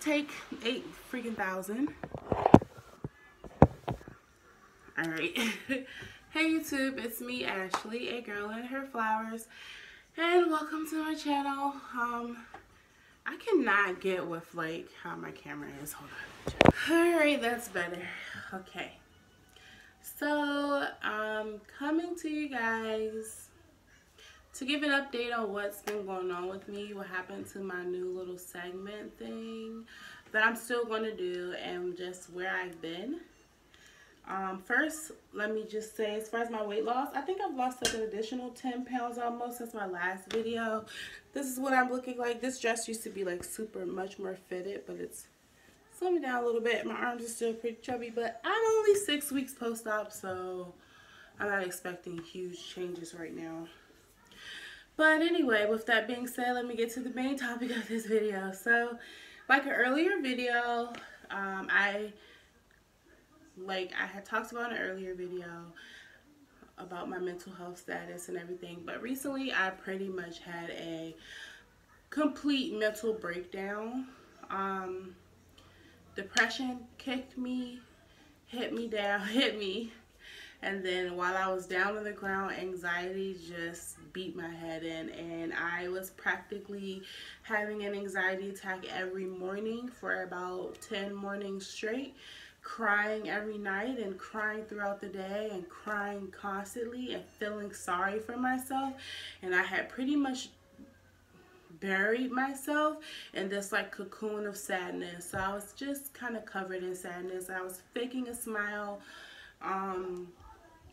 take 8 freaking thousand. Alright. Hey YouTube, it's me, Ashley, a girl and her flowers, and welcome to my channel. I cannot get with like how my camera is. Hold on. Alright, that's better. Okay. So, coming to you guys to give an update on what's been going on with me, what happened to my new little segment thing that I'm still going to do, and just where I've been. First, let me just say, as far as my weight loss, I think I've lost like an additional 10 pounds almost since my last video. This is what I'm looking like. This dress used to be like much more fitted, but it's slimming down a little bit. My arms are still pretty chubby, but I'm only 6 weeks post-op, so I'm not expecting huge changes right now. But anyway, with that being said, let me get to the main topic of this video. So, like an earlier video, I had talked about in an earlier video about my mental health status and everything, but recently I pretty much had a complete mental breakdown. Depression kicked me, hit me, and then while I was down on the ground, anxiety just beat my head in, and I was practically having an anxiety attack every morning for about 10 mornings straight, crying every night and crying throughout the day and crying constantly and feeling sorry for myself. And I had pretty much buried myself in this like cocoon of sadness. So I was just kind of covered in sadness. I was faking a smile.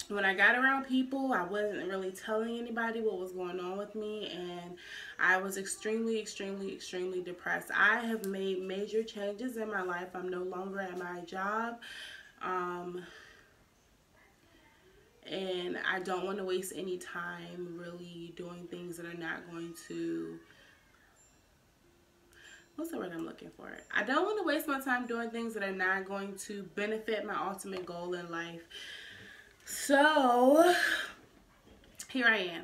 When I got around people, I wasn't really telling anybody what was going on with me, and I was extremely depressed. I have made major changes in my life. I'm no longer at my job, and I don't want to waste any time really doing things that are not going to, what's the word I'm looking for? I don't want to waste my time doing things that are not going to benefit my ultimate goal in life. So, here I am.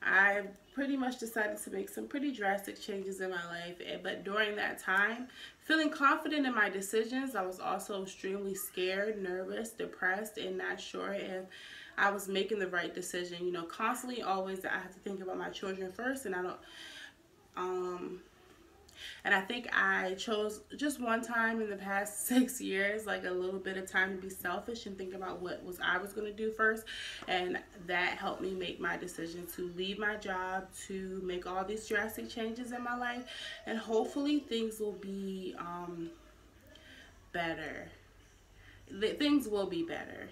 I pretty much decided to make some pretty drastic changes in my life, but during that time, feeling confident in my decisions, I was also extremely scared, nervous, depressed, and not sure if I was making the right decision. You know, constantly, always, I have to think about my children first, and I don't, and I think I chose just one time in the past 6 years, like a little bit of time to be selfish and think about what I was going to do first. And that helped me make my decision to leave my job, to make all these drastic changes in my life. And hopefully things will be better. Things will be better.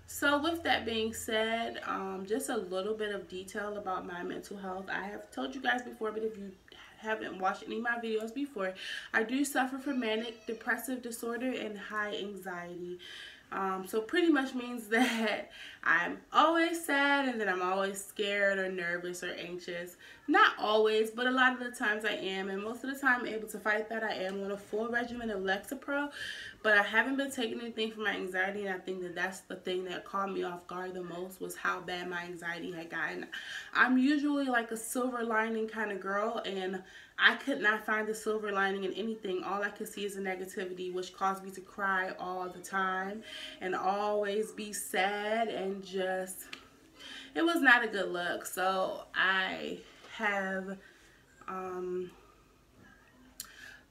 So with that being said, just a little bit of detail about my mental health. I have told you guys before, but if you haven't watched any of my videos before, I do suffer from manic depressive disorder and high anxiety. So pretty much means that I'm always sad, and then I'm always scared or nervous or anxious. Not always, but a lot of the times I am, and most of the time I'm able to fight that. I am on a full regimen of Lexapro, but I haven't been taking anything for my anxiety, and I think that that's the thing that caught me off guard the most, was how bad my anxiety had gotten. I'm usually like a silver lining kind of girl, and I could not find the silver lining in anything. All I could see is the negativity, which caused me to cry all the time and always be sad, and just, it was not a good look. So I have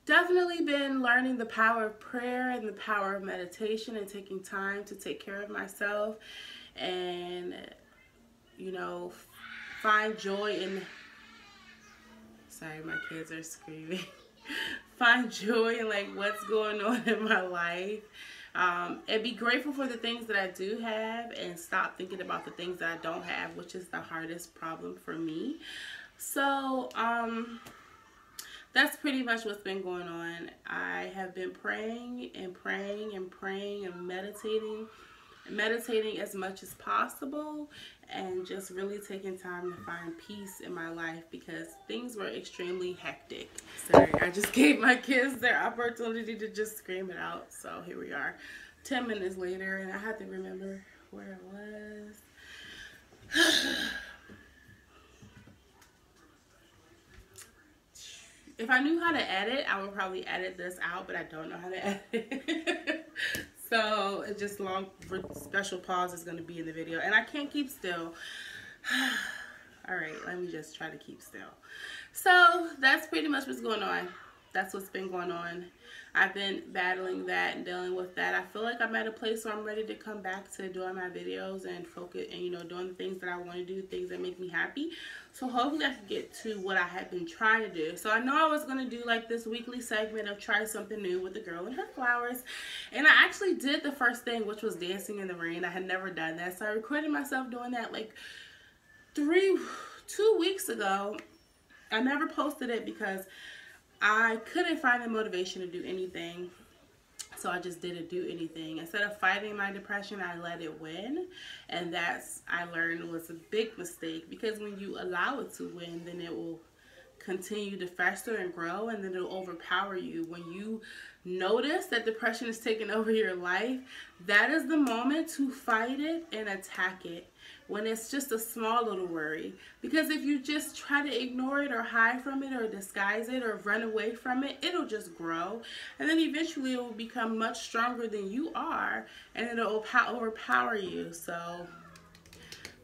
definitely been learning the power of prayer and the power of meditation and taking time to take care of myself and, you know, find joy in, sorry, my kids are screaming. Find joy in like what's going on in my life, and be grateful for the things that I do have, and stop thinking about the things that I don't have, which is the hardest problem for me. So that's pretty much what's been going on. I have been praying and meditating as much as possible, and just really taking time to find peace in my life, because things were extremely hectic. Sorry, I just gave my kids their opportunity to just scream it out. So here we are, 10 minutes later, and I had to remember where it was. If I knew how to edit, I would probably edit this out, but I don't know how to edit. So it's just long special pause is going to be in the video, and I can't keep still. All right, let me just try to keep still. So that's pretty much what's going on. That's what's been going on. I've been battling that and dealing with that. I feel like I'm at a place where I'm ready to come back to doing my videos and focus and, you know, doing the things that I want to do, things that make me happy. So hopefully I can get to what I have been trying to do. So I know I was going to do like this weekly segment of try something new with the girl and her flowers. And I actually did the first thing, which was dancing in the rain. I had never done that. So I recorded myself doing that like 2 weeks ago. I never posted it because I couldn't find the motivation to do anything, so I just didn't do anything. Instead of fighting my depression, I let it win, and that's, I learned, was a big mistake, because when you allow it to win, then it will continue to fester and grow, and then it'll overpower you. When you notice that depression is taking over your life, that is the moment to fight it and attack it. When it's just a small little worry. Because if you just try to ignore it or hide from it or disguise it or run away from it, it'll just grow. And then eventually it will become much stronger than you are, and it'll overpower you. So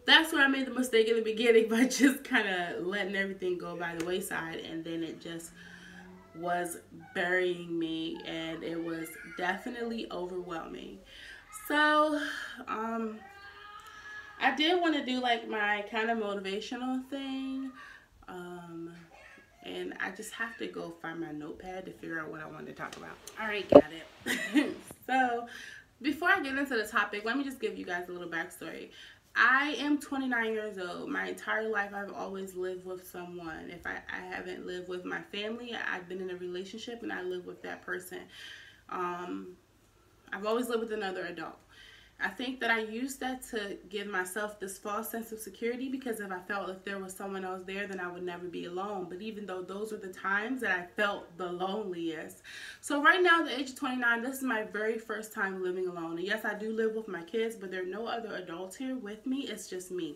that's where I made the mistake in the beginning, by just kind of letting everything go by the wayside. And then it just was burying me, and it was definitely overwhelming. So, I did want to do like my kind of motivational thing, and I just have to go find my notepad to figure out what I wanted to talk about. All right, got it. So before I get into the topic, let me just give you guys a little backstory. I am 29 years old. My entire life I've always lived with someone. If I haven't lived with my family, I've been in a relationship and I live with that person. I've always lived with another adult. I think that I used that to give myself this false sense of security, because if I felt if there was someone else there, then I would never be alone. But even though those were the times that I felt the loneliest. So right now, at the age of 29, this is my very first time living alone. And yes, I do live with my kids, but there are no other adults here with me. It's just me.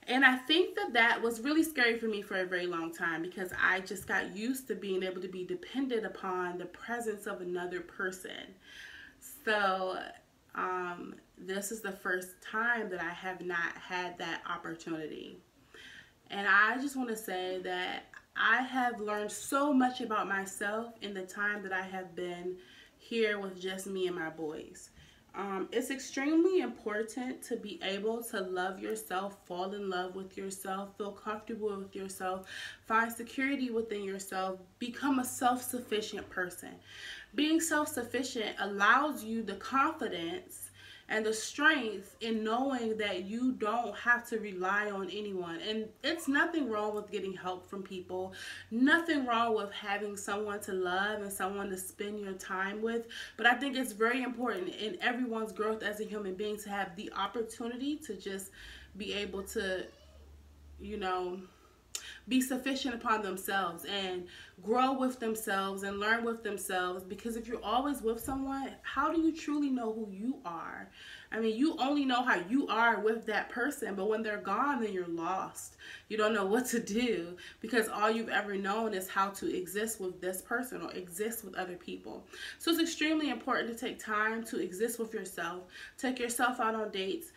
And I think that that was really scary for me for a very long time, because I just got used to being able to be dependent upon the presence of another person. So this is the first time that I have not had that opportunity. And I just want to say that I have learned so much about myself in the time that I have been here with just me and my boys. It's extremely important to be able to love yourself, fall in love with yourself, feel comfortable with yourself, find security within yourself, become a self-sufficient person. Being self-sufficient allows you the confidence and the strength in knowing that you don't have to rely on anyone. And it's nothing wrong with getting help from people. Nothing wrong with having someone to love and someone to spend your time with. But I think it's very important in everyone's growth as a human being to have the opportunity to just be able to, you know, be sufficient upon themselves and grow with themselves and learn with themselves. Because if you're always with someone, how do you truly know who you are? I mean, you only know how you are with that person, but when they're gone, then you're lost. You don't know what to do, because all you've ever known is how to exist with this person or exist with other people. So it's extremely important to take time to exist with yourself, take yourself out on dates,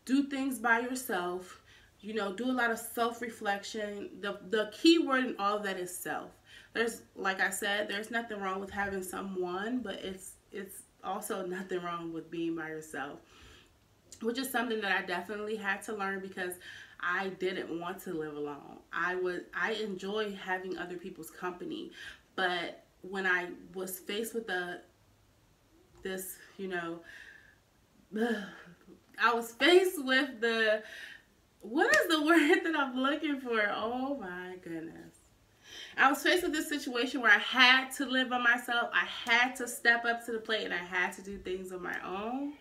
do things by yourself. You know, do a lot of self-reflection. The key word in all of that is self. There's, like I said, there's nothing wrong with having someone, but it's also nothing wrong with being by yourself, which is something that I definitely had to learn, because I didn't want to live alone. I enjoy having other people's company, but when I was faced with this, you know, I was faced with the, what is the word that I'm looking for? Oh my goodness. I was faced with this situation where I had to live by myself. I had to step up to the plate, and I had to do things on my own.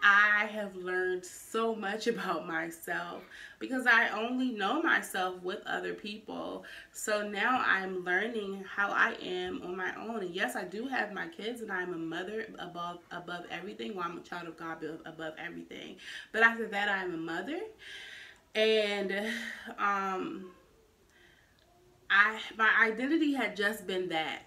I have learned so much about myself, because I only know myself with other people. So now I'm learning how I am on my own. And yes, I do have my kids, and I'm a mother above everything. Well, I'm a child of God above everything. But after that, I'm a mother. And my identity had just been that.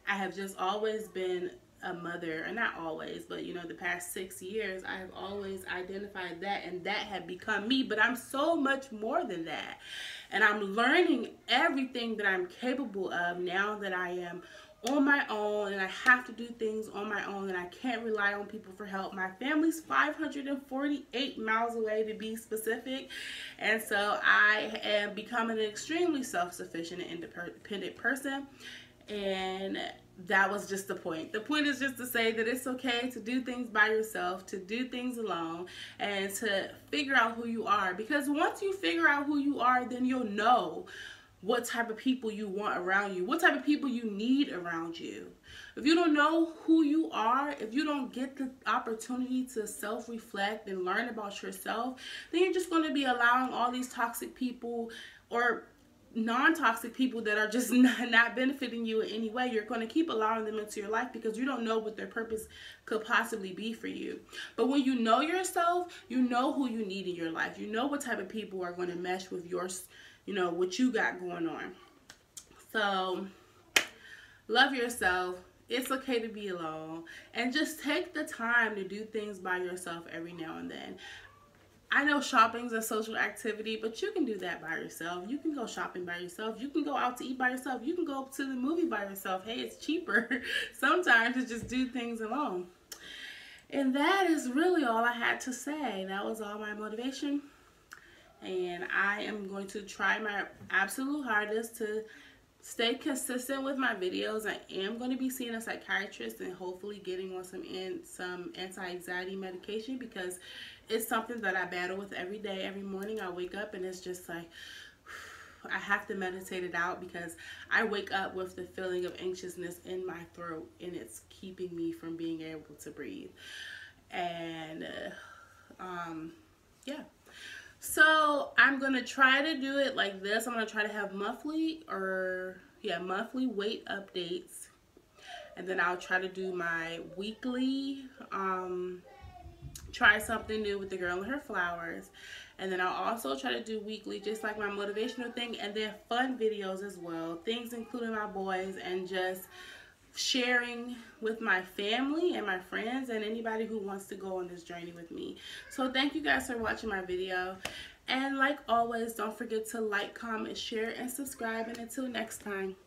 I have just always been a mother, and not always, but you know, the past 6 years I have always identified that, and that had become me. But I'm so much more than that, and I'm learning everything that I'm capable of now that I am on my own, and I have to do things on my own, and I can't rely on people for help. My family's 548 miles away, to be specific, and so I am becoming an extremely self-sufficient and independent person. And that was just the point. The point is just to say that it's okay to do things by yourself, to do things alone, and to figure out who you are. Because once you figure out who you are, then you'll know what type of people you want around you, what type of people you need around you. If you don't know who you are, if you don't get the opportunity to self-reflect and learn about yourself, then you're just going to be allowing all these toxic people or non-toxic people that are just not benefiting you in any way. You're going to keep allowing them into your life because you don't know what their purpose could possibly be for you. But when you know yourself, you know who you need in your life. You know what type of people are going to mesh with yours, you know, what you got going on. So love yourself. It's okay to be alone, and just take the time to do things by yourself every now and then. I know shopping's a social activity, but you can do that by yourself. You can go shopping by yourself. You can go out to eat by yourself. You can go to the movie by yourself. Hey, it's cheaper sometimes to just do things alone. And that is really all I had to say. That was all my motivation. And I am going to try my absolute hardest to stay consistent with my videos. I am going to be seeing a psychiatrist and hopefully getting on some anti-anxiety medication, because it's something that I battle with every day. Every morning I wake up and it's just like, I have to meditate it out, because I wake up with the feeling of anxiousness in my throat, and it's keeping me from being able to breathe. And yeah. So I'm going to try to do it like this. I'm going to try to have monthly weight updates. And then I'll try to do my weekly, try something new with the girl and her flowers. And then I'll also try to do weekly, just like my motivational thing, and then fun videos as well. Things including my boys, and just sharing with my family and my friends and anybody who wants to go on this journey with me. So thank you guys for watching my video. And like always, don't forget to like, comment, share, and subscribe. And until next time.